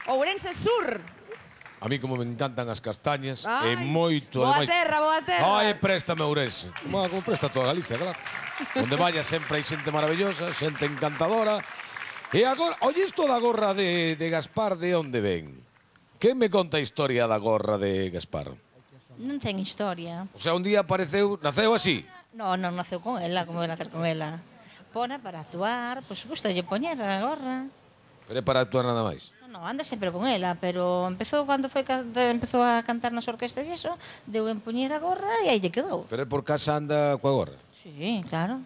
Ourense Sur. A mí como me encantan as castañas, Ai, e moito... boa terra, boa terra. Ai, préstame Ourense. Como presta toda Galicia, claro. Onde vaya sempre hai xente maravillosa, xente encantadora. E agora, oye isto da gorra de Gaspar, de onde ven? Que me conta a historia da gorra de Gaspar? Non ten historia. O sea, un día apareceu, naceu así? Non, non naceu con ela, como vai nacer con ela. Pona para actuar, por suposto, lle poñer a gorra. Pero é para actuar nada máis? Non, anda sempre con ela, pero empezou cando empezou a cantar nas orquestas e iso, deu en poñer a gorra e aí lle quedou. Pero é por casa anda coa gorra? Sí, claro.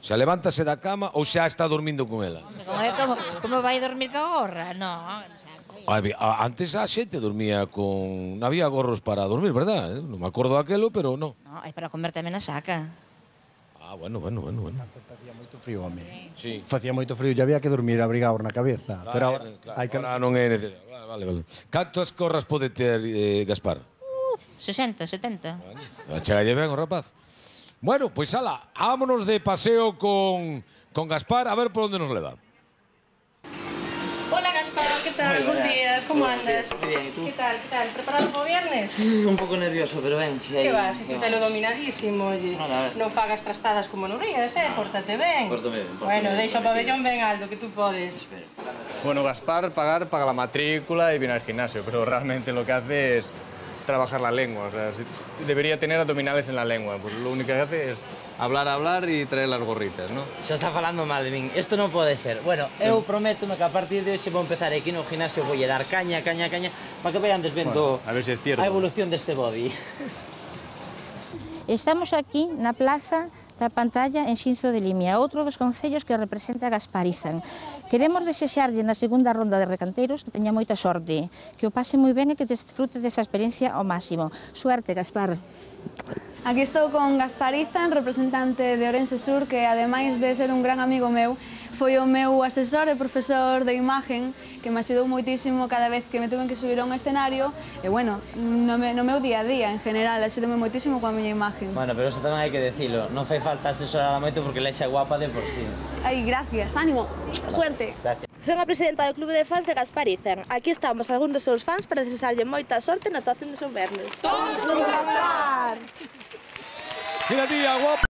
Xa levántase da cama ou xa está dormindo con ela? Como vai dormir ca gorra? Non. Antes a xente dormía con... Non había gorros para dormir, verdad? Non me acordo daquelo, pero non. Non, é para comer tamén na saca. Ah, bueno. Antes facía moito frío, home. Sí. Facía moito frío e había que dormir abrigado na cabeza. Claro, pero agora hai que... Ahora non é necesario. Vale. Cantas gorras pode ter Gaspar? 60, 70. Chegalle ben o rapaz. Bueno, pois ala, vámonos de paseo con Gaspar a ver por onde nos leva. Hola Gaspar, ¿qué tal? Buenos días, ¿cómo andas? Muy bien, ¿y tú? ¿Qué tal? ¿Preparado para viernes? Un poco nervioso, pero ven, si hay... ¿Qué vas? Si tú te lo dominadísimo, oye. Vale, a ver. Non fagas trastadas como no rías, pórtate ben. Pórtame ben. Bueno, deixa o pabellón ben alto, que tú podes. Espera. Bueno, Gaspar paga la matrícula y viene al gimnasio, pero realmente lo que hace es trabajar la lengua. O sea, debería tener abdominales en la lengua. Pues lo único que hace es hablar y traer las gorritas, ¿no? Se está falando mal de min. Isto non pode ser. Bueno, eu prometo que a partir de hoxe vou empezar aquí no gimnasio, vou dar caña, para que vayan desvendo a ver si es cierto. A evolución deste body. Estamos aquí na plaza da Pantalla en Xinzo de Limia, outro dos concellos que representa Gasparizan. Queremos desexarlle na segunda ronda de recanteiros que teña moita sorte, que o pase moi ben e que desfrute desa experiencia ao máximo. Suerte, Gaspar. Aquí estou con Gasparizan, representante de Ourense Sur, que ademais de ser un gran amigo meu, foi o meu asesor e profesor de imagen, que me axudou moitísimo cada vez que me tuven que subir a un escenario, e bueno, no meu día a día, en general, axudoume moitísimo coa miña imagen. Bueno, pero eso tamén hai que decilo. Non fai falta asesorarla moito porque ela xa guapa de por sí. Ai, gracias, ánimo, suerte. Gracias. Son a presidenta do Clube de Fans de Gasparizan. Aquí estamos algúns dos seus fans para desexarlle moita sorte na actuación de Son Vernes. Todos con Gaspar! Mira, tía, guapa.